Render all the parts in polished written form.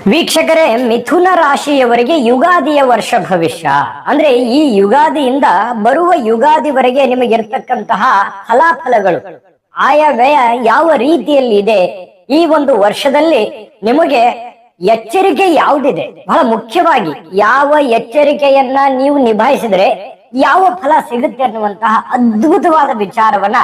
ವೀಕ್ಷಕರೇ, ಮಿಥುನ ರಾಶಿಯವರಿಗೆ ಯುಗಾದಿಯ ವರ್ಷ ಭವಿಷ್ಯ ಅಂದ್ರೆ ಈ ಯುಗಾದಿಯಿಂದ ಬರುವ ಯುಗಾದಿವರೆಗೆ ನಿಮಗಿರ್ತಕ್ಕಂತಹ ಫಲಾಫಲಗಳು ಆಯಾ ವ್ಯಯ ಯಾವ ರೀತಿಯಲ್ಲಿ ಇದೆ, ಈ ಒಂದು ವರ್ಷದಲ್ಲಿ ನಿಮಗೆ ಎಚ್ಚರಿಕೆ ಯಾವುದಿದೆ, ಬಹಳ ಮುಖ್ಯವಾಗಿ ಯಾವ ಎಚ್ಚರಿಕೆಯನ್ನ ನೀವು ನಿಭಾಯಿಸಿದ್ರೆ ಯಾವ ಫಲ ಸಿಗುತ್ತೆ ಅನ್ನುವಂತಹ ಅದ್ಭುತವಾದ ವಿಚಾರವನ್ನ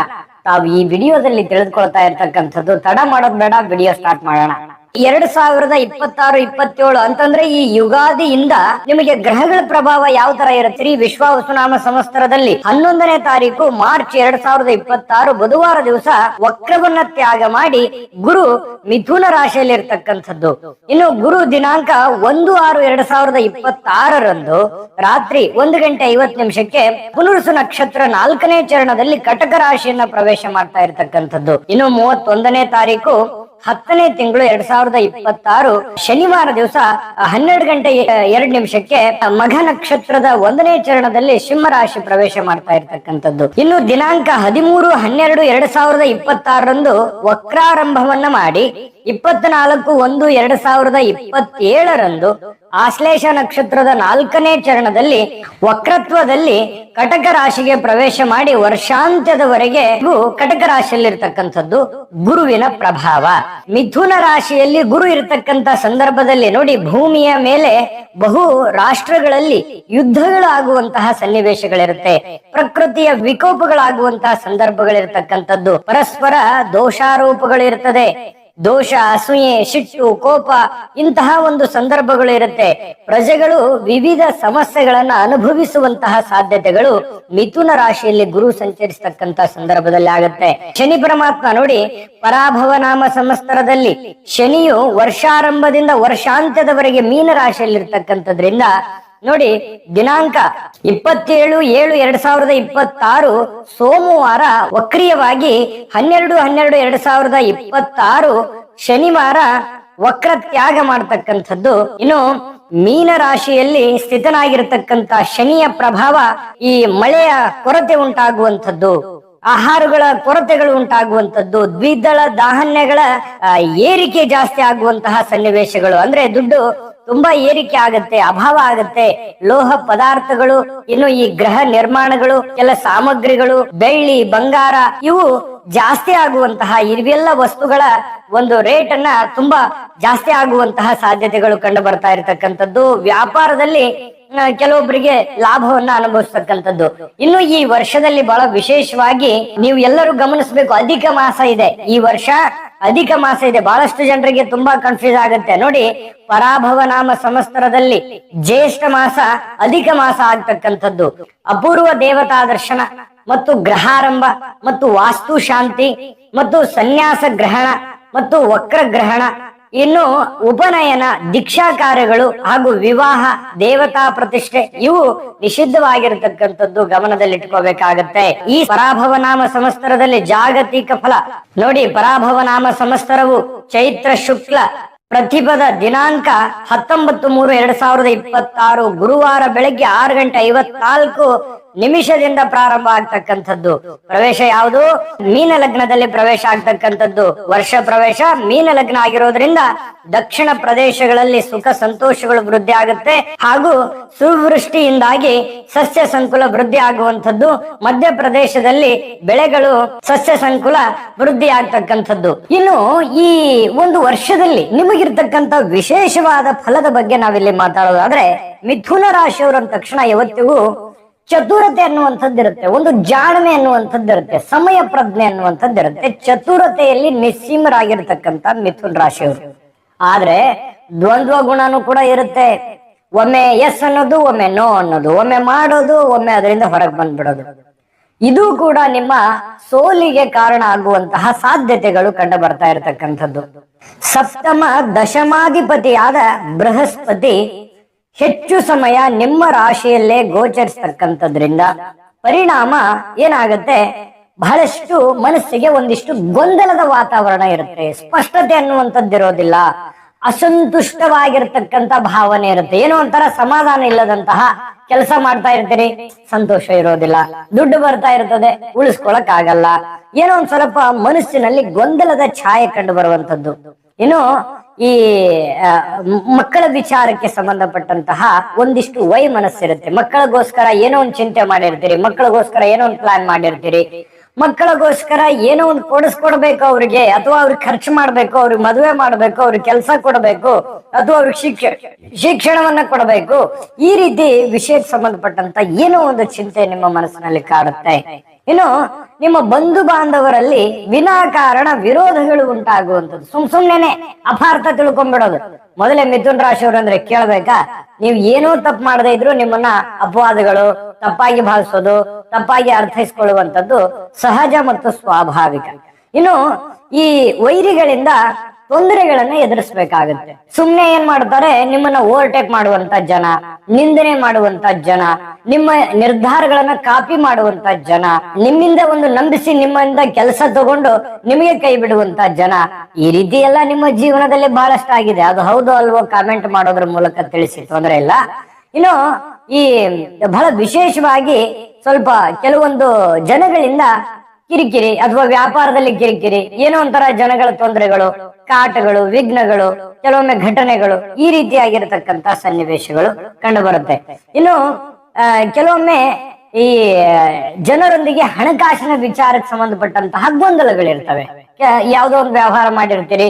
ತಾವು ಈ ವಿಡಿಯೋದಲ್ಲಿ ತಿಳಿದುಕೊಳ್ತಾ ಇರ್ತಕ್ಕಂಥದ್ದು. ತಡ ಮಾಡೋದು ಬೇಡ, ವಿಡಿಯೋ ಸ್ಟಾರ್ಟ್ ಮಾಡೋಣ. 2026-27 ಅಂತಂದ್ರೆ ಈ ಯುಗಾದಿಯಿಂದ ನಿಮಗೆ ಗ್ರಹಗಳ ಪ್ರಭಾವ ಯಾವ ತರ ಇರುತ್ತೆ. ಶ್ರೀ ವಿಶ್ವಾವಸುನಾಮ ಸಂವತ್ಸರದಲ್ಲಿ 11ನೇ ತಾರೀಕು ಮಾರ್ಚ್ 2026 ಬುಧವಾರ ದಿವಸ ವಕ್ರವನ್ನ ತ್ಯಾಗ ಮಾಡಿ ಗುರು ಮಿಥುನ ರಾಶಿಯಲ್ಲಿ ಇರ್ತಕ್ಕಂಥದ್ದು. ಇನ್ನು ಗುರು ದಿನಾಂಕ 1/6/2026 ರಾತ್ರಿ 1:50 ಪುನರ್ಸು ನಕ್ಷತ್ರ 4ನೇ ಚರಣದಲ್ಲಿ ಕಟಕ ರಾಶಿಯನ್ನ ಪ್ರವೇಶ ಮಾಡ್ತಾ ಇರ್ತಕ್ಕಂಥದ್ದು. ಇನ್ನು 31ನೇ ತಾರೀಕು 10ನೇ ತಿಂಗಳು 2026 ಶನಿವಾರ ದಿವಸ 12:02 ಮಘ ನಕ್ಷತ್ರದ 1ನೇ ಚರಣದಲ್ಲಿ ಸಿಂಹ ರಾಶಿ ಪ್ರವೇಶ ಮಾಡ್ತಾ ಇರ್ತಕ್ಕಂಥದ್ದು. ಇನ್ನು ದಿನಾಂಕ 13/1/2026 ವಕ್ರಾರಂಭವನ್ನ ಮಾಡಿ 24/1/2027 ಆಶ್ಲೇಷ ನಕ್ಷತ್ರದ 4ನೇ ಚರಣದಲ್ಲಿ ವಕ್ರತ್ವದಲ್ಲಿ ಕಟಕ ರಾಶಿಗೆ ಪ್ರವೇಶ ಮಾಡಿ ವರ್ಷಾಂತ್ಯದವರೆಗೆ ಕಟಕ ರಾಶಿಯಲ್ಲಿರ್ತಕ್ಕಂಥದ್ದು ಗುರುವಿನ ಪ್ರಭಾವ. ಮಿಥುನ ರಾಶಿಯಲ್ಲಿ ಗುರು ಇರತಕ್ಕಂತ ಸಂದರ್ಭದಲ್ಲಿ ನೋಡಿ, ಭೂಮಿಯ ಮೇಲೆ ಬಹು ರಾಷ್ಟ್ರಗಳಲ್ಲಿ ಯುದ್ಧಗಳಾಗುವಂತಹ ಸನ್ನಿವೇಶಗಳಿರುತ್ತೆ, ಪ್ರಕೃತಿಯ ವಿಕೋಪಗಳಾಗುವಂತಹ ಸಂದರ್ಭಗಳಿರ್ತಕ್ಕಂಥದ್ದು, ಪರಸ್ಪರ ದೋಷಾರೋಪಗಳಿರ್ತದೆ, ದೋಷ, ಅಸೂಯೆ, ಸಿಟ್ಟು, ಕೋಪ ಇಂತಹ ಒಂದು ಸಂದರ್ಭಗಳು ಇರುತ್ತೆ. ಪ್ರಜೆಗಳು ವಿವಿಧ ಸಮಸ್ಯೆಗಳನ್ನ ಅನುಭವಿಸುವಂತಹ ಸಾಧ್ಯತೆಗಳು ಮಿಥುನ ರಾಶಿಯಲ್ಲಿ ಗುರು ಸಂಚರಿಸತಕ್ಕಂತ ಸಂದರ್ಭದಲ್ಲಿ ಆಗುತ್ತೆ. ಶನಿ ಪರಮಾತ್ಮ ನೋಡಿ, ಪರಾಭವ ನಾಮ ಸಂವತ್ಸರದಲ್ಲಿ ಶನಿಯು ವರ್ಷಾರಂಭದಿಂದ ವರ್ಷಾಂತ್ಯದವರೆಗೆ ಮೀನ ರಾಶಿಯಲ್ಲಿ ಇರ್ತಕ್ಕಂಥದ್ರಿಂದ ನೋಡಿ, ದಿನಾಂಕ 27/7/2026 ಸೋಮವಾರ ವಕ್ರಿಯವಾಗಿ 12/12/2026 ಶನಿವಾರ ವಕ್ರ ತ್ಯಾಗ ಮಾಡತಕ್ಕಂಥದ್ದು. ಇನ್ನು ಮೀನ ರಾಶಿಯಲ್ಲಿ ಸ್ಥಿತನಾಗಿರ್ತಕ್ಕಂಥ ಶನಿಯ ಪ್ರಭಾವ ಈ ಮಳೆಯ ಕೊರತೆ ಉಂಟಾಗುವಂಥದ್ದು, ಆಹಾರಗಳ ಕೊರತೆಗಳು ಉಂಟಾಗುವಂಥದ್ದು, ದ್ವಿದಳ ಧಾನ್ಯಗಳ ಏರಿಕೆ ಜಾಸ್ತಿ ಆಗುವಂತಹ ಸನ್ನಿವೇಶಗಳು, ಅಂದ್ರೆ ದುಡ್ಡು ತುಂಬಾ ಏರಿಕೆ ಆಗತ್ತೆ, ಅಭಾವ ಆಗತ್ತೆ. ಲೋಹ ಪದಾರ್ಥಗಳು, ಇನ್ನು ಈ ಗ್ರಹ ನಿರ್ಮಾಣಗಳು, ಕೆಲ ಸಾಮಗ್ರಿಗಳು, ಬೆಳ್ಳಿ, ಬಂಗಾರ ಇವು ಜಾಸ್ತಿ ಆಗುವಂತಹ, ಇವೆಲ್ಲ ವಸ್ತುಗಳ ಒಂದು ರೇಟ್ ಅನ್ನ ತುಂಬಾ ಜಾಸ್ತಿ ಆಗುವಂತಹ ಸಾಧ್ಯತೆಗಳು ಕಂಡು ಬರ್ತಾ ಇರತಕ್ಕಂಥದ್ದು. ವ್ಯಾಪಾರದಲ್ಲಿ ಕೆಲವೊಬ್ಬರಿಗೆ ಲಾಭವನ್ನ ಅನುಭವಿಸ್ತಕ್ಕಂಥದ್ದು. ಇನ್ನು ಈ ವರ್ಷದಲ್ಲಿ ಬಹಳ ವಿಶೇಷವಾಗಿ ನೀವು ಎಲ್ಲರೂ ಗಮನಿಸಬೇಕು, ಅಧಿಕ ಮಾಸ ಇದೆ. ಈ ವರ್ಷ ಅಧಿಕ ಮಾಸ ಇದೆ. ಬಹಳಷ್ಟು ಜನರಿಗೆ ತುಂಬಾ ಕನ್ಫ್ಯೂಸ್ ಆಗುತ್ತೆ ನೋಡಿ. ಪರಾಭವ ನಾಮ ಸಂವತ್ಸರದಲ್ಲಿ ಜ್ಯೇಷ್ಠ ಮಾಸ ಅಧಿಕ ಮಾಸ ಆಗ್ತಕ್ಕಂಥದ್ದು. ಅಪೂರ್ವ ದೇವತಾ ದರ್ಶನ ಮತ್ತು ಗ್ರಹಾರಂಭ ಮತ್ತು ವಾಸ್ತು ಶಾಂತಿ ಮತ್ತು ಸನ್ಯಾಸ ಗ್ರಹಣ ಮತ್ತು ವಕ್ರ ಗ್ರಹಣ, ಇನ್ನು ಉಪನಯನ, ದೀಕ್ಷಾ ಕಾರ್ಯಗಳು ಹಾಗೂ ವಿವಾಹ, ದೇವತಾ ಪ್ರತಿಷ್ಠೆ ಇವು ನಿಷಿದ್ಧವಾಗಿರತಕ್ಕಂಥದ್ದು ಗಮನದಲ್ಲಿಟ್ಕೋಬೇಕಾಗತ್ತೆ. ಈ ಪರಾಭವ ನಾಮ ಸಂವತ್ಸರದಲ್ಲಿ ಜಾಗತಿಕ ಫಲ ನೋಡಿ, ಪರಾಭವ ನಾಮ ಸಂವತ್ಸರವು ಚೈತ್ರ ಶುಕ್ಲ ಪ್ರತಿಪದ ದಿನಾಂಕ 19/3/2026 ಗುರುವಾರ ಬೆಳಗ್ಗೆ 6:54 ಪ್ರಾರಂಭ ಆಗ್ತಕ್ಕಂಥದ್ದು. ಪ್ರವೇಶ ಯಾವುದು? ಮೀನ ಲಗ್ನದಲ್ಲಿ ಪ್ರವೇಶ ಆಗ್ತಕ್ಕಂಥದ್ದು. ವರ್ಷ ಪ್ರವೇಶ ಮೀನ ಲಗ್ನ ಆಗಿರೋದ್ರಿಂದ ದಕ್ಷಿಣ ಪ್ರದೇಶಗಳಲ್ಲಿ ಸುಖ ಸಂತೋಷಗಳು ವೃದ್ಧಿ ಆಗುತ್ತೆ ಹಾಗೂ ಸುವೃಷ್ಟಿಯಿಂದಾಗಿ ಸಸ್ಯ ಸಂಕುಲ ವೃದ್ಧಿ ಆಗುವಂಥದ್ದು. ಮಧ್ಯಪ್ರದೇಶದಲ್ಲಿ ಬೆಳೆಗಳು ಸಸ್ಯ ಸಂಕುಲ ವೃದ್ಧಿ ಆಗ್ತಕ್ಕಂಥದ್ದು. ಇನ್ನು ಈ ಒಂದು ವರ್ಷದಲ್ಲಿ ನಿಮಗಿರ್ತಕ್ಕಂಥ ವಿಶೇಷವಾದ ಫಲದ ಬಗ್ಗೆ ನಾವಿಲ್ಲಿ ಮಾತಾಡೋದಾದ್ರೆ, ಮಿಥುನ ರಾಶಿಯವರ ತಕ್ಷಣ ಯಾವತ್ತಿಗೂ ಚತುರತೆ ಅನ್ನುವಂಥದ್ದಿರುತ್ತೆ, ಒಂದು ಜಾಣ್ಮೆ ಅನ್ನುವಂಥದ್ದಿರುತ್ತೆ, ಸಮಯ ಪ್ರಜ್ಞೆ ಅನ್ನುವಂಥದ್ದಿರುತ್ತೆ. ಚತುರತೆಯಲ್ಲಿ ನಿಸ್ಸೀಮರಾಗಿರ್ತಕ್ಕಂಥ ಮಿಥುನ ರಾಶಿಯವರು. ಆದ್ರೆ ದ್ವಂದ್ವ ಗುಣನೂ ಕೂಡ ಇರುತ್ತೆ. ಒಮ್ಮೆ ಎಸ್ ಅನ್ನೋದು, ಒಮ್ಮೆ ನೋ ಅನ್ನೋದು, ಒಮ್ಮೆ ಮಾಡೋದು, ಒಮ್ಮೆ ಅದರಿಂದ ಹೊರಗೆ ಬಂದ್ಬಿಡೋದು. ಇದು ಕೂಡ ನಿಮ್ಮ ಸೋಲಿಗೆ ಕಾರಣ ಆಗುವಂತಹ ಸಾಧ್ಯತೆಗಳು ಕಂಡು ಬರ್ತಾ ಇರತಕ್ಕಂಥದ್ದು. ಸಪ್ತಮ ದಶಮಾಧಿಪತಿಯಾದ ಬೃಹಸ್ಪತಿ ಹೆಚ್ಚು ಸಮಯ ನಿಮ್ಮ ರಾಶಿಯಲ್ಲೇ ಗೋಚರಿಸ್ತಕ್ಕಂಥದ್ರಿಂದ ಪರಿಣಾಮ ಏನಾಗುತ್ತೆ, ಬಹಳಷ್ಟು ಮನಸ್ಸಿಗೆ ಒಂದಿಷ್ಟು ಗೊಂದಲದ ವಾತಾವರಣ ಇರುತ್ತೆ, ಸ್ಪಷ್ಟತೆ ಅನ್ನುವಂಥದ್ದಿರೋದಿಲ್ಲ, ಅಸಂತುಷ್ಟವಾಗಿರ್ತಕ್ಕಂಥ ಭಾವನೆ ಇರುತ್ತೆ, ಏನೋ ಒಂಥರ ಸಮಾಧಾನ ಇಲ್ಲದಂತಹ ಕೆಲಸ ಮಾಡ್ತಾ ಇರ್ತೀರಿ, ಸಂತೋಷ ಇರೋದಿಲ್ಲ, ದುಡ್ಡು ಬರ್ತಾ ಇರ್ತದೆ, ಉಳಿಸ್ಕೊಳಕ್ ಆಗಲ್ಲ, ಏನೋ ಒಂದ್ ಸ್ವಲ್ಪ ಮನಸ್ಸಿನಲ್ಲಿ ಗೊಂದಲದ ಛಾಯೆ ಕಂಡು ಬರುವಂತದ್ದು. ಇನ್ನು ಈ ಆ, ಮಕ್ಕಳ ವಿಚಾರಕ್ಕೆ ಸಂಬಂಧಪಟ್ಟಂತಹ ಒಂದಿಷ್ಟು ಮನಸ್ಸಿರುತ್ತೆ. ಮಕ್ಕಳಿಗೋಸ್ಕರ ಏನೋ ಒಂದು ಚಿಂತೆ ಮಾಡಿರ್ತೀರಿ, ಮಕ್ಕಳಿಗೋಸ್ಕರ ಏನೋ ಒಂದು ಪ್ಲಾನ್ ಮಾಡಿರ್ತೀರಿ, ಮಕ್ಕಳಿಗೋಸ್ಕರ ಏನೋ ಒಂದು ಕೊಡಿಸ್ಕೊಡ್ಬೇಕು ಅವ್ರಿಗೆ, ಅಥವಾ ಅವ್ರಿಗೆ ಖರ್ಚು ಮಾಡ್ಬೇಕು, ಅವ್ರಿಗೆ ಮದುವೆ ಮಾಡ್ಬೇಕು, ಅವ್ರಿಗೆ ಕೆಲಸ ಕೊಡಬೇಕು, ಅಥವಾ ಅವ್ರಿಗೆ ಶಿಕ್ಷಣವನ್ನ ಕೊಡಬೇಕು. ಈ ರೀತಿ ವಿಷಯಕ್ಕೆ ಸಂಬಂಧಪಟ್ಟಂತ ಏನೋ ಒಂದು ಚಿಂತೆ ನಿಮ್ಮ ಮನಸ್ಸಿನಲ್ಲಿ ಕಾಡುತ್ತೆ. ಇನ್ನು ನಿಮ್ಮ ಬಂಧು ಬಾಂಧವರಲ್ಲಿ ವಿನಾಕಾರಣ ವಿರೋಧಗಳು ಉಂಟಾಗುವಂಥದ್ದು, ಸುಮ್ನೆನೆ ಅಪಾರ್ಥ ತಿಳ್ಕೊಂಡ್ಬಿಡೋದು. ಮೊದಲೇ ಮಿಥುನ್ ರಾಶಿಯವರು ಅಂದ್ರೆ ಕೇಳ್ಬೇಕಾ, ನೀವು ಏನೋ ತಪ್ಪು ಮಾಡದೇ ಇದ್ರು ನಿಮ್ಮನ್ನ ಅಪವಾದಗಳು, ತಪ್ಪಾಗಿ ಭಾವಿಸೋದು, ತಪ್ಪಾಗಿ ಅರ್ಥೈಸ್ಕೊಳ್ಳುವಂಥದ್ದು ಸಹಜ ಮತ್ತು ಸ್ವಾಭಾವಿಕ. ಇನ್ನು ಈ ವೈರಿಗಳಿಂದ ತೊಂದರೆಗಳನ್ನ ಎದುರಿಸಬೇಕಾಗುತ್ತೆ. ಸುಮ್ನೆ ಏನ್ ಮಾಡ್ತಾರೆ, ನಿಮ್ಮನ್ನ ಓವರ್ಟೇಕ್ ಮಾಡುವಂತ ಜನ, ನಿಂದನೆ ಮಾಡುವಂತ ಜನ, ನಿಮ್ಮ ನಿರ್ಧಾರಗಳನ್ನ ಕಾಪಿ ಮಾಡುವಂತ ಜನ, ನಿಮ್ಮಿಂದ ಒಂದು ನಂಬಿಸಿ ನಿಮ್ಮಿಂದ ಕೆಲಸ ತಗೊಂಡು ನಿಮಗೆ ಕೈ ಬಿಡುವಂತ ಜನ, ಈ ರೀತಿ ಎಲ್ಲ ನಿಮ್ಮ ಜೀವನದಲ್ಲಿ ಬಹಳಷ್ಟು ಆಗಿದೆ. ಅದು ಹೌದು ಅಲ್ವೋ ಕಾಮೆಂಟ್ ಮಾಡೋದ್ರ ಮೂಲಕ ತಿಳಿಸಿ, ತೊಂದರೆ ಇಲ್ಲ. ಇನ್ನು ಈ ಬಹಳ ವಿಶೇಷವಾಗಿ ಸ್ವಲ್ಪ ಕೆಲವೊಂದು ಜನಗಳಿಂದ ಕಿರಿಕಿರಿ ಅಥವಾ ವ್ಯಾಪಾರದಲ್ಲಿ ಕಿರಿಕಿರಿ, ಏನೋ ಒಂಥರ ಜನಗಳ ತೊಂದರೆಗಳು, ಕಾಟಗಳು, ವಿಘ್ನಗಳು, ಕೆಲವೊಮ್ಮೆ ಘಟನೆಗಳು, ಈ ರೀತಿಯಾಗಿರತಕ್ಕಂತ ಸನ್ನಿವೇಶಗಳು ಕಂಡು ಬರುತ್ತೆ. ಇನ್ನು ಕೆಲವೊಮ್ಮೆ ಈ ಜನರೊಂದಿಗೆ ಹಣಕಾಸಿನ ವಿಚಾರಕ್ಕೆ ಸಂಬಂಧಪಟ್ಟಂತಹ ಗೊಂದಲಗಳಿರ್ತವೆ. ಯಾವ್ದೋ ಒಂದು ವ್ಯವಹಾರ ಮಾಡಿರ್ತೀರಿ,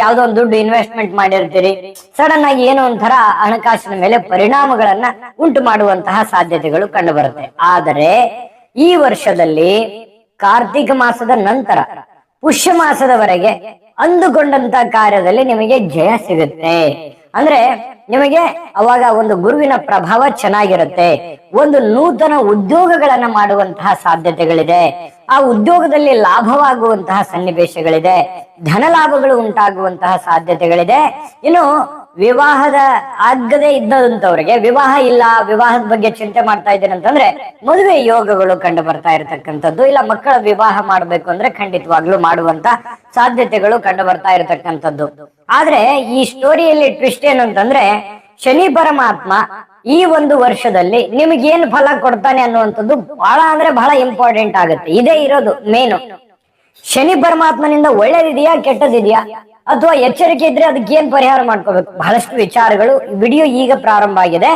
ಯಾವ್ದೋ ಒಂದು ದುಡ್ಡು ಇನ್ವೆಸ್ಟ್ಮೆಂಟ್ ಮಾಡಿರ್ತೀರಿ, ಸಡನ್ ಆಗಿ ಏನೋ ಒಂಥರ ಹಣಕಾಸಿನ ಮೇಲೆ ಪರಿಣಾಮಗಳನ್ನ ಉಂಟು ಮಾಡುವಂತಹ ಸಾಧ್ಯತೆಗಳು ಕಂಡು ಬರುತ್ತೆ. ಆದರೆ ಈ ವರ್ಷದಲ್ಲಿ ಕಾರ್ತಿಕ ಮಾಸದ ನಂತರ ಪುಷ್ಯ ಮಾಸದವರೆಗೆ ಅಂದುಕೊಂಡಂತ ಕಾರ್ಯದಲ್ಲಿ ನಿಮಗೆ ಜಯ ಸಿಗುತ್ತೆ. ಅಂದ್ರೆ ನಿಮಗೆ ಅವಾಗ ಒಂದು ಗುರುವಿನ ಪ್ರಭಾವ ಚೆನ್ನಾಗಿರುತ್ತೆ. ಒಂದು ನೂತನ ಉದ್ಯೋಗಗಳನ್ನ ಮಾಡುವಂತಹ ಸಾಧ್ಯತೆಗಳಿದೆ. ಆ ಉದ್ಯೋಗದಲ್ಲಿ ಲಾಭವಾಗುವಂತಹ ಸನ್ನಿವೇಶಗಳಿದೆ. ಧನ ಲಾಭಗಳು ಉಂಟಾಗುವಂತಹ ಸಾಧ್ಯತೆಗಳಿದೆ. ಇನ್ನು ವಿವಾಹದ ಆಗದೆ ಇದ್ದಂತವ್ರಿಗೆ ವಿವಾಹ ಇಲ್ಲ, ವಿವಾಹದ ಬಗ್ಗೆ ಚಿಂತೆ ಮಾಡ್ತಾ ಇದ್ದೇನೆ ಅಂತಂದ್ರೆ ಮದುವೆ ಯೋಗಗಳು ಕಂಡು ಬರ್ತಾ ಇರತಕ್ಕಂಥದ್ದು. ಇಲ್ಲ ಮಕ್ಕಳ ವಿವಾಹ ಮಾಡ್ಬೇಕು ಅಂದ್ರೆ ಖಂಡಿತವಾಗ್ಲೂ ಮಾಡುವಂತ ಸಾಧ್ಯತೆಗಳು ಕಂಡು ಬರ್ತಾ ಇರತಕ್ಕಂಥದ್ದು. ಆದ್ರೆ ಈ ಸ್ಟೋರಿಯಲ್ಲಿ ಟ್ವಿಸ್ಟ್ ಏನು ಅಂತಂದ್ರೆ, ಶನಿ ಪರಮಾತ್ಮ ಈ ಒಂದು ವರ್ಷದಲ್ಲಿ ನಿಮಗೇನು ಫಲ ಕೊಡ್ತಾನೆ ಅನ್ನುವಂಥದ್ದು ಬಹಳ ಅಂದ್ರೆ ಬಹಳ ಇಂಪಾರ್ಟೆಂಟ್ ಆಗುತ್ತೆ. ಇದೇ ಇರೋದು ಮೇನು. ಶನಿ ಪರಮಾತ್ಮನಿಂದ ಒಳ್ಳೇದಿದೆಯಾ ಕೆಟ್ಟದಿದೆಯಾ ಅಥವಾ ಎಚ್ಚರಿಕೆ ಇದ್ರೆ ಅದಕ್ಕೆ ಏನ್ ಪರಿಹಾರ ಮಾಡ್ಕೋಬೇಕು, ಬಹಳಷ್ಟು ವಿಚಾರಗಳು. ವಿಡಿಯೋ ಈಗ ಪ್ರಾರಂಭ ಆಗಿದೆ,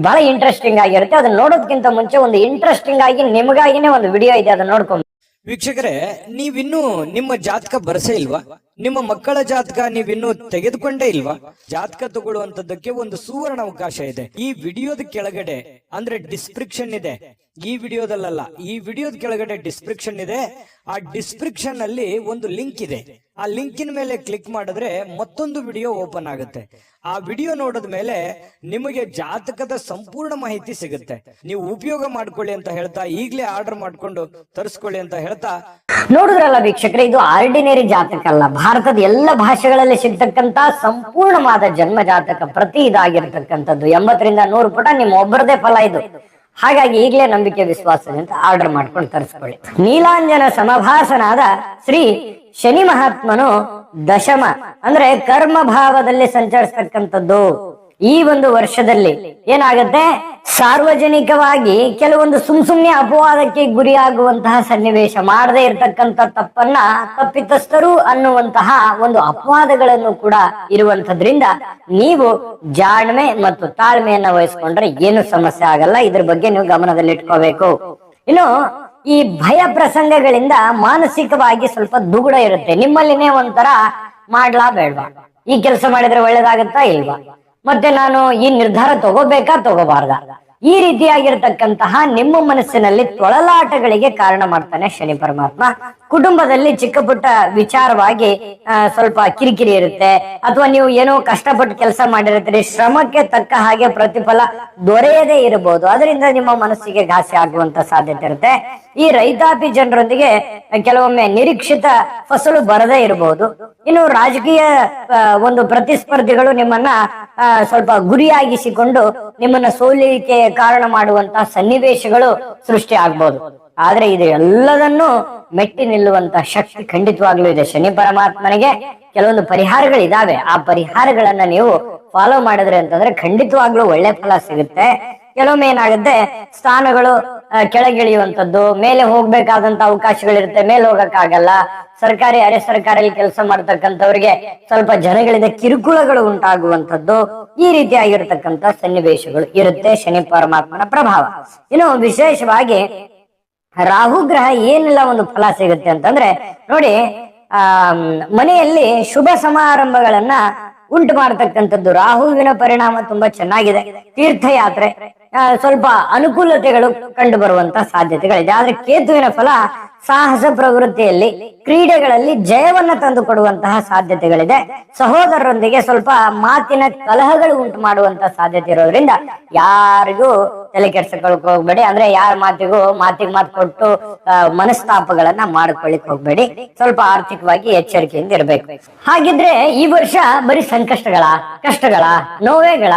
ಬಹಳ ಇಂಟ್ರೆಸ್ಟಿಂಗ್ ಆಗಿರುತ್ತೆ. ಅದನ್ನ ನೋಡೋದಕ್ಕಿಂತ ಮುಂಚೆ ಒಂದು ಇಂಟ್ರೆಸ್ಟಿಂಗ್ ಆಗಿ ನಿಮಗಾಗಿನೇ ಒಂದು ವಿಡಿಯೋ ಇದೆ, ಅದನ್ನ ನೋಡ್ಕೊಂಡು. ವೀಕ್ಷಕರೇ, ನೀವಿನ್ನೂ ನಿಮ್ಮ ಜಾತಕ ಬರಸೇ ಇಲ್ವಾ? ನಿಮ್ಮ ಮಕ್ಕಳ ಜಾತಕ ನೀವಿನ್ನೂ ತೆಗೆದುಕೊಂಡೇ ಇಲ್ವಾ? ಜಾತಕ ತಗೊಳ್ಳುವಂತದ್ದಕ್ಕೆ ಒಂದು ಸುವರ್ಣ ಅವಕಾಶ ಇದೆ. ಈ ವಿಡಿಯೋದ ಕೆಳಗಡೆ ಅಂದ್ರೆ ಡಿಸ್ಕ್ರಿಪ್ಷನ್ ಇದೆ, ಈ ವಿಡಿಯೋದಲ್ಲ, ಈ ವಿಡಿಯೋದ ಕೆಳಗಡೆ ಡಿಸ್ಕ್ರಿಪ್ಷನ್ ಇದೆ. ಆ ಡಿಸ್ಕ್ರಿಪ್ಷನ್ ಅಲ್ಲಿ ಒಂದು ಲಿಂಕ್ ಇದೆ. ಆ ಲಿಂಕಿನ ಮೇಲೆ ಕ್ಲಿಕ್ ಮಾಡಿದ್ರೆ ಮತ್ತೊಂದು ವಿಡಿಯೋ ಓಪನ್ ಆಗುತ್ತೆ. ಆ ವಿಡಿಯೋ ನೋಡಿದ ಮೇಲೆ ನಿಮಗೆ ಜಾತಕದ ಸಂಪೂರ್ಣ ಮಾಹಿತಿ ಸಿಗುತ್ತೆ. ನೀವು ಉಪಯೋಗ ಮಾಡ್ಕೊಳ್ಳಿ ಅಂತ ಹೇಳ್ತಾ, ಈಗಲೇ ಆರ್ಡರ್ ಮಾಡ್ಕೊಂಡು ತರಿಸ್ಕೊಳ್ಳಿ ಅಂತ ಹೇಳ್ತಾ. ನೋಡಿದ್ರಲ್ಲ ವೀಕ್ಷಕರೇ, ಇದು ಆರ್ಡಿನರಿ ಜಾತಕ ಅಲ್ಲ. ಭಾರತದ ಎಲ್ಲ ಭಾಷೆಗಳಲ್ಲಿ ಸಿಗ್ತಕ್ಕಂತ ಸಂಪೂರ್ಣವಾದ ಜನ್ಮ ಜಾತಕ, ಪ್ರತಿ ಇದಾಗಿರ್ತಕ್ಕಂಥದ್ದು 80ರಿಂದ 100 ಪುಟ ನಿಮ್ಮ ಒಬ್ಬರದೇ ಫಲ ಇದು. ಹಾಗಾಗಿ ಈಗಲೇ ನಂಬಿಕೆ ವಿಶ್ವಾಸದಿಂದ ಆರ್ಡರ್ ಮಾಡ್ಕೊಂಡು ತರಿಸ್ಕೊಳ್ಳಿ. ನೀಲಾಂಜನ ಸಮಭಾಸನಾದ ಶ್ರೀ ಶನಿ ಮಹಾತ್ಮನು ದಶಮ ಅಂದ್ರೆ ಕರ್ಮ ಭಾವದಲ್ಲಿ ಸಂಚರಿಸ್ತಕ್ಕಂಥದ್ದು. ಈ ಒಂದು ವರ್ಷದಲ್ಲಿ ಏನಾಗುತ್ತೆ, ಸಾರ್ವಜನಿಕವಾಗಿ ಕೆಲವೊಂದು ಸುಮ್ನೆ ಅಪವಾದಕ್ಕೆ ಗುರಿಯಾಗುವಂತಹ ಸನ್ನಿವೇಶ, ಮಾಡದೇ ಇರತಕ್ಕಂತ ತಪ್ಪನ್ನ ತಪ್ಪಿತಸ್ಥರು ಅನ್ನುವಂತಹ ಒಂದು ಅಪವಾದಗಳನ್ನು ಕೂಡ ಇರುವಂತದ್ರಿಂದ ನೀವು ಜಾಣ್ಮೆ ಮತ್ತು ತಾಳ್ಮೆಯನ್ನ ವಹಿಸ್ಕೊಂಡ್ರೆ ಏನು ಸಮಸ್ಯೆ ಆಗಲ್ಲ. ಇದ್ರ ಬಗ್ಗೆ ನೀವು ಗಮನದಲ್ಲಿಟ್ಕೋಬೇಕು. ಇನ್ನು ಈ ಭಯ ಪ್ರಸಂಗಗಳಿಂದ ಮಾನಸಿಕವಾಗಿ ಸ್ವಲ್ಪ ದುಗುಡ ಇರುತ್ತೆ. ನಿಮ್ಮಲ್ಲಿನೇ ಒಂಥರ ಮಾಡ್ಲಾ ಬೇಡ್ವಾ, ಈ ಕೆಲಸ ಮಾಡಿದ್ರೆ ಒಳ್ಳೇದಾಗತ್ತಾ ಇಲ್ವಾ, ಮತ್ತೆ ನಾನು ಈ ನಿರ್ಧಾರ ತಗೋಬೇಕಾ ತಗೋಬಾರ್ದ, ಈ ರೀತಿಯಾಗಿರ್ತಕ್ಕಂತಹ ನಿಮ್ಮ ಮನಸ್ಸಿನಲ್ಲಿ ತೊಳಲಾಟಗಳಿಗೆ ಕಾರಣ ಮಾಡ್ತಾನೆ ಶನಿ ಪರಮಾತ್ಮ. ಕುಟುಂಬದಲ್ಲಿ ಚಿಕ್ಕ ಪುಟ್ಟ ವಿಚಾರವಾಗಿ ಸ್ವಲ್ಪ ಕಿರಿಕಿರಿ ಇರುತ್ತೆ, ಅಥವಾ ನೀವು ಏನೋ ಕಷ್ಟಪಟ್ಟು ಕೆಲಸ ಮಾಡಿರ್ತೀರಿ, ಶ್ರಮಕ್ಕೆ ತಕ್ಕ ಹಾಗೆ ಪ್ರತಿಫಲ ದೊರೆಯದೇ ಇರಬಹುದು. ಅದರಿಂದ ನಿಮ್ಮ ಮನಸ್ಸಿಗೆ ಘಾಸಿ ಆಗುವಂತ ಸಾಧ್ಯತೆ ಇರುತ್ತೆ. ಈ ರೈತಾಪಿ ಜನರೊಂದಿಗೆ ಕೆಲವೊಮ್ಮೆ ನಿರೀಕ್ಷಿತ ಫಸಲು ಬರದೇ ಇರಬಹುದು. ಇನ್ನು ರಾಜಕೀಯ ಒಂದು ಪ್ರತಿಸ್ಪರ್ಧಿಗಳು ನಿಮ್ಮನ್ನ ಸ್ವಲ್ಪ ಗುರಿಯಾಗಿಸಿಕೊಂಡು ನಿಮ್ಮನ್ನ ಸೋಲಿಕೆ ಕಾರಣ ಮಾಡುವಂತಹ ಸನ್ನಿವೇಶಗಳು ಸೃಷ್ಟಿ ಆಗ್ಬಹುದು. ಆದ್ರೆ ಇದು ಎಲ್ಲದನ್ನು ಮೆಟ್ಟಿ ನಿಲ್ಲುವಂತ ಶಕ್ತಿ ಖಂಡಿತವಾಗ್ಲೂ ಇದೆ ಶನಿ ಪರಮಾತ್ಮನಿಗೆ. ಕೆಲವೊಂದು ಪರಿಹಾರಗಳಿದಾವೆ, ಆ ಪರಿಹಾರಗಳನ್ನ ನೀವು ಫಾಲೋ ಮಾಡಿದ್ರೆ ಅಂತಂದ್ರೆ ಖಂಡಿತವಾಗ್ಲೂ ಒಳ್ಳೆ ಫಲ ಸಿಗುತ್ತೆ. ಕೆಲವೊಮ್ಮೆ ಏನಾಗುತ್ತೆ, ಸ್ಥಾನಗಳು ಕೆಳಗಿಳಿಯುವಂಥದ್ದು, ಮೇಲೆ ಹೋಗ್ಬೇಕಾದಂತ ಅವಕಾಶಗಳಿರುತ್ತೆ, ಮೇಲೆ ಹೋಗಕ್ಕಾಗಲ್ಲ. ಸರ್ಕಾರಿ ಅರೆ ಸರ್ಕಾರಿ ಕೆಲಸ ಮಾಡ್ತಕ್ಕಂಥವ್ರಿಗೆ ಸ್ವಲ್ಪ ಜನಗಳಿಂದ ಕಿರುಕುಳಗಳು ಉಂಟಾಗುವಂಥದ್ದು, ಈ ರೀತಿಯಾಗಿರ್ತಕ್ಕಂಥ ಸನ್ನಿವೇಶಗಳು ಇರುತ್ತೆ ಶನಿ ಪರಮಾತ್ಮನ ಪ್ರಭಾವ. ಇನ್ನು ವಿಶೇಷವಾಗಿ ರಾಹು ಗ್ರಹ ಏನೆಲ್ಲ ಒಂದು ಫಲ ಸಿಗುತ್ತೆ ಅಂತಂದ್ರೆ ನೋಡಿ, ಮನೆಯಲ್ಲಿ ಶುಭ ಸಮಾರಂಭಗಳನ್ನ ಉಂಟು ಮಾಡತಕ್ಕಂಥದ್ದು. ರಾಹುವಿನ ಪರಿಣಾಮ ತುಂಬಾ ಚೆನ್ನಾಗಿದೆ. ತೀರ್ಥಯಾತ್ರೆ, ಸ್ವಲ್ಪ ಅನುಕೂಲತೆಗಳು ಕಂಡು ಬರುವಂತ ಸಾಧ್ಯತೆಗಳಿದೆ. ಆದ್ರೆ ಕೇತುವಿನ ಫಲ ಸಾಹಸ ಪ್ರವೃತ್ತಿಯಲ್ಲಿ, ಕ್ರೀಡೆಗಳಲ್ಲಿ ಜಯವನ್ನ ತಂದು ಕೊಡುವಂತಹ ಸಾಧ್ಯತೆಗಳಿದೆ. ಸಹೋದರರೊಂದಿಗೆ ಸ್ವಲ್ಪ ಮಾತಿನ ಕಲಹಗಳು ಉಂಟು ಮಾಡುವಂತ ಸಾಧ್ಯತೆ ಇರೋದ್ರಿಂದ ಯಾರಿಗೂ ತಲೆ ಕೆಡ್ಸಕೊಳಕ್ ಹೋಗ್ಬೇಡಿ. ಅಂದ್ರೆ ಯಾರ ಮಾತಿಗೆ ಮಾತು ಕೊಟ್ಟು ಮನಸ್ತಾಪಗಳನ್ನ ಮಾಡ್ಕೊಳ್ಳಿಕ್ ಹೋಗ್ಬೇಡಿ. ಸ್ವಲ್ಪ ಆರ್ಥಿಕವಾಗಿ ಎಚ್ಚರಿಕೆಯಿಂದ ಇರಬೇಕು. ಹಾಗಿದ್ರೆ ಈ ವರ್ಷ ಬರೀ ಕಷ್ಟಗಳ ನೋವೇಗಳ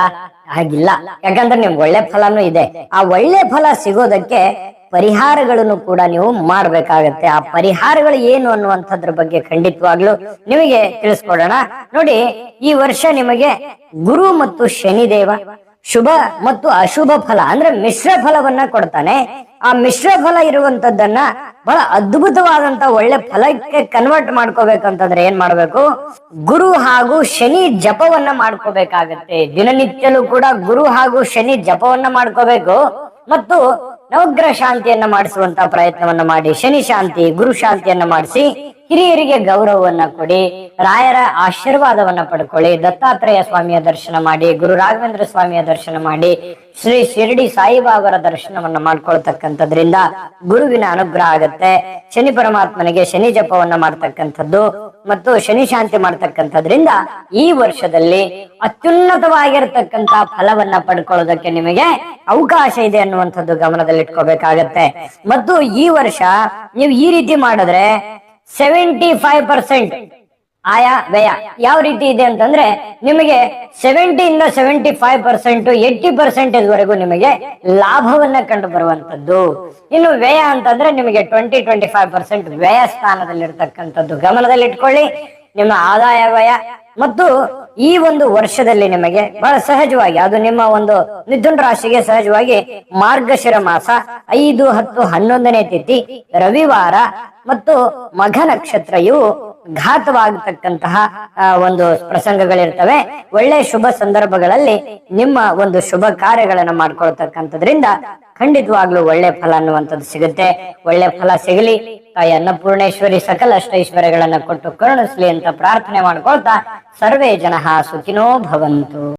ಹಾಗಿಲ್ಲ. ಯಾಕಂದ್ರೆ ನಿಮ್ಗೆ ಒಳ್ಳೆ ಫಲನೂ ಇದೆ. ಆ ಒಳ್ಳೆ ಫಲ ಸಿಗೋದಕ್ಕೆ ಪರಿಹಾರಗಳನ್ನು ಕೂಡ ನೀವು ಮಾಡ್ಬೇಕಾಗತ್ತೆ. ಆ ಪರಿಹಾರಗಳು ಏನು ಅನ್ನುವಂಥದ್ರ ಬಗ್ಗೆ ಖಂಡಿತವಾಗ್ಲೂ ನಿಮಗೆ ತಿಳಿಸ್ಕೊಡೋಣ. ನೋಡಿ, ಈ ವರ್ಷ ನಿಮಗೆ ಗುರು ಮತ್ತು ಶನಿದೇವ ಶುಭ ಮತ್ತು ಅಶುಭ ಫಲ ಅಂದ್ರೆ ಮಿಶ್ರ ಫಲವನ್ನ ಕೊಡ್ತಾನೆ. ಆ ಮಿಶ್ರ ಫಲ ಇರುವಂತದ್ದನ್ನ ಬಹಳ ಅದ್ಭುತವಾದಂತ ಒಳ್ಳೆ ಫಲಕ್ಕೆ ಕನ್ವರ್ಟ್ ಮಾಡ್ಕೋಬೇಕಂತಂದ್ರೆ ಏನ್ ಮಾಡ್ಬೇಕು? ಗುರು ಹಾಗೂ ಶನಿ ಜಪವನ್ನ ಮಾಡ್ಕೋಬೇಕಾಗತ್ತೆ. ದಿನನಿತ್ಯಲೂ ಕೂಡ ಗುರು ಹಾಗೂ ಶನಿ ಜಪವನ್ನ ಮಾಡ್ಕೋಬೇಕು. ಮತ್ತು ನವಗ್ರಹ ಶಾಂತಿಯನ್ನ ಮಾಡಿಸುವಂತ ಪ್ರಯತ್ನವನ್ನ ಮಾಡಿ, ಶನಿ ಶಾಂತಿ, ಗುರು ಶಾಂತಿಯನ್ನ ಮಾಡಿಸಿ, ಹಿರಿಯರಿಗೆ ಗೌರವವನ್ನ ಕೊಡಿ, ರಾಯರ ಆಶೀರ್ವಾದವನ್ನ ಪಡ್ಕೊಳ್ಳಿ, ದತ್ತಾತ್ರೇಯ ಸ್ವಾಮಿಯ ದರ್ಶನ ಮಾಡಿ, ಗುರು ರಾಘವೇಂದ್ರ ಸ್ವಾಮಿಯ ದರ್ಶನ ಮಾಡಿ, ಶ್ರೀ ಶಿರಡಿ ಸಾಯಿಬಾಬರ ದರ್ಶನವನ್ನ ಮಾಡ್ಕೊಳ್ತಕ್ಕಂಥದ್ರಿಂದ ಗುರುವಿನ ಅನುಗ್ರಹ ಆಗತ್ತೆ. ಶನಿ ಪರಮಾತ್ಮನಿಗೆ ಶನಿ ಜಪವನ್ನ ಮಾಡ್ತಕ್ಕಂಥದ್ದು ಮತ್ತು ಶನಿ ಶಾಂತಿ ಮಾಡ್ತಕ್ಕಂಥದ್ರಿಂದ ಈ ವರ್ಷದಲ್ಲಿ ಅತ್ಯುನ್ನತವಾಗಿರತಕ್ಕಂತ ಫಲವನ್ನ ಪಡ್ಕೊಳ್ಳೋದಕ್ಕೆ ನಿಮಗೆ ಅವಕಾಶ ಇದೆ ಅನ್ನುವಂಥದ್ದು ಗಮನದಲ್ಲಿಟ್ಕೋಬೇಕಾಗತ್ತೆ. ಮತ್ತು ಈ ವರ್ಷ ನೀವು ಈ ರೀತಿ ಮಾಡಿದ್ರೆ 75% ಆಯಾ ವ್ಯಯ ಯಾವ ರೀತಿ ಇದೆ ಅಂತಂದ್ರೆ ನಿಮಗೆ 70 ಇಂದ 75%, 80% ವರೆಗೂ ನಿಮಗೆ ಲಾಭವನ್ನ ಕಂಡು ಬರುವಂತದ್ದು. ಇನ್ನು ವ್ಯಯ ಅಂತಂದ್ರೆ ನಿಮಗೆ 20-25% ವ್ಯಯ ಸ್ಥಾನದಲ್ಲಿರ್ತಕ್ಕಂಥದ್ದು ಗಮನದಲ್ಲಿಟ್ಕೊಳ್ಳಿ. ನಿಮ್ಮ ಆದಾಯ ವ್ಯಯ ಮತ್ತು ಈ ಒಂದು ವರ್ಷದಲ್ಲಿ ನಿಮಗೆ ಬಹಳ ಸಹಜವಾಗಿ, ಅದು ನಿಮ್ಮ ಒಂದು ಮಿಥುನ ರಾಶಿಗೆ ಸಹಜವಾಗಿ ಮಾರ್ಗಶಿರ ಮಾಸ 5, 10, 11ನೇ ತಿಥಿ ರವಿವಾರ ಮತ್ತು ಮಘ ನಕ್ಷತ್ರ ಇವು ಘಾತವಾಗತಕ್ಕಂತಹ ಒಂದು ಪ್ರಸಂಗಗಳಿರ್ತವೆ. ಒಳ್ಳೆ ಶುಭ ಸಂದರ್ಭಗಳಲ್ಲಿ ನಿಮ್ಮ ಒಂದು ಶುಭ ಕಾರ್ಯಗಳನ್ನ ಮಾಡ್ಕೊಳ್ತಕ್ಕಂಥದ್ರಿಂದ ಖಂಡಿತವಾಗ್ಲೂ ಒಳ್ಳೆ ಫಲ ಅನ್ನುವಂಥದ್ದು ಸಿಗುತ್ತೆ. ಒಳ್ಳೆ ಫಲ ಸಿಗಲಿ, ತಾಯಿ ಅನ್ನಪೂರ್ಣೇಶ್ವರಿ ಸಕಲ ಅಷ್ಟೈಶ್ವರ್ಯಗಳನ್ನ ಕೊಟ್ಟು ಕರುಣಿಸ್ಲಿ ಅಂತ ಪ್ರಾರ್ಥನೆ ಮಾಡ್ಕೊಳ್ತಾ ಸರ್ವೇ ಜನಃ ಸುಖಿನೋ ಭವಂತು.